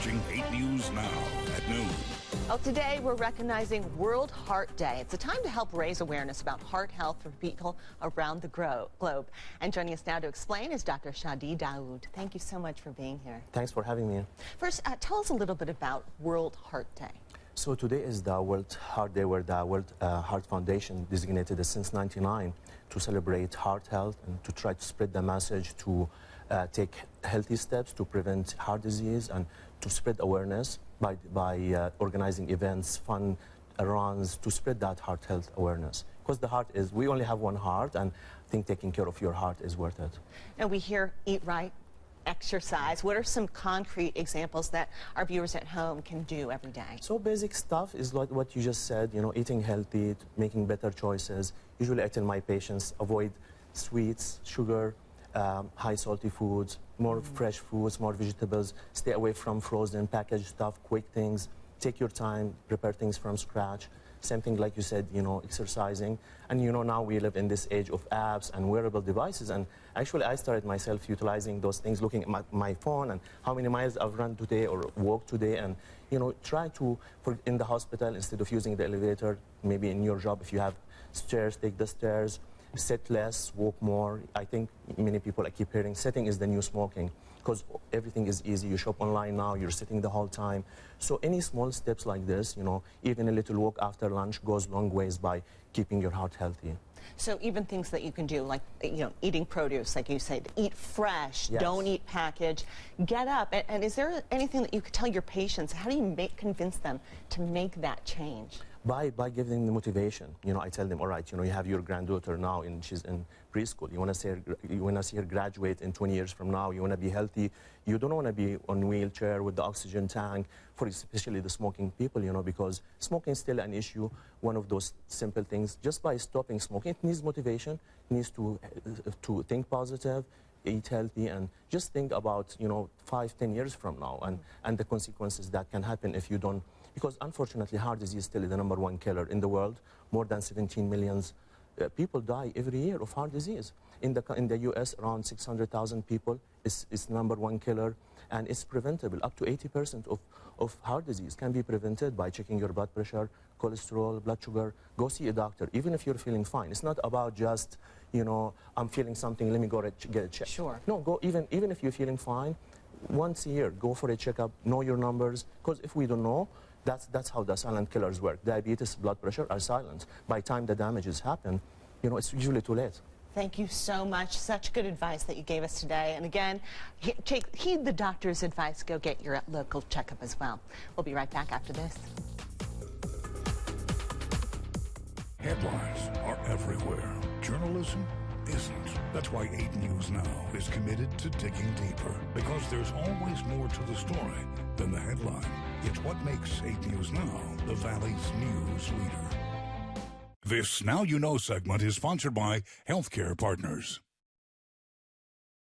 watching 8 News Now at noon. Well, today we're recognizing World Heart Day. It's a time to help raise awareness about heart health for people around the globe. And joining us now to explain is Dr. Shadi Daoud. Thank you so much for being here. Thanks for having me. First, tell us a little bit about World Heart Day. So today is the World Heart Day, where the World Heart Foundation designated it since '99 to celebrate heart health and to try to spread the message to take healthy steps to prevent heart disease and to spread awareness by organizing events, fun runs to spread that heart health awareness. Because the heart is, we only have one heart, and I think taking care of your heart is worth it. And we hear eat right, exercise. What are some concrete examples that our viewers at home can do every day? So basic stuff is like what you just said, you know, eating healthy, making better choices. Usually I tell my patients, avoid sweets, sugar, high salty foods, more fresh foods, more vegetables, stay away from frozen packaged stuff, quick things, take your time, prepare things from scratch. Same thing like you said, you know, exercising. And you know, now we live in this age of apps and wearable devices, and actually I started myself utilizing those things, looking at my phone and how many miles I've run today or walked today, and you know, try to, in the hospital, instead of using the elevator, maybe in your job, if you have stairs, take the stairs, sit less, walk more. I think many people, I keep hearing, sitting is the new smoking, because everything is easy. You shop online now, you're sitting the whole time. So any small steps like this, you know, even a little walk after lunch goes long ways by keeping your heart healthy. So even things that you can do, like, you know, eating produce, like you said, eat fresh, yes. Don't eat packaged, get up. And is there anything that you could tell your patients? How do you convince them to make that change? By giving them the motivation. You know, I tell them, all right, you know, you have your granddaughter now, and she's in preschool. You want to see her graduate in 20 years from now. You want to be healthy. You don't want to be on wheelchair with the oxygen tank, for especially the smoking people, you know, because smoking is still an issue. One of those simple things. Just by stopping smoking, it needs motivation. It needs to think positive, eat healthy, and just think about, you know, 5-10 years from now, and the consequences that can happen if you don't. Because unfortunately, heart disease is still the #1 killer in the world. More than 17 million people die every year of heart disease. In the US, around 600,000 people is #1 killer, and it's preventable. Up to 80% of heart disease can be prevented by checking your blood pressure, cholesterol, blood sugar. Go see a doctor, even if you're feeling fine. It's not about just, you know, I'm feeling something, let me go get a check. Sure. No, go even if you're feeling fine, once a year, go for a checkup, know your numbers, because if we don't know, that's how the silent killers work. Diabetes, blood pressure are silent. By the time the damages happen, you know, it's usually too late. Thank you so much. Such good advice that you gave us today. And again, heed the doctor's advice. Go get your local checkup as well. We'll be right back after this. Headlines are everywhere. Journalism isn't. That's why 8 News Now is committed to digging deeper, because there's always more to the story than the headline. It's what makes 8 News Now the Valley's news leader. This Now You Know segment is sponsored by Healthcare Partners.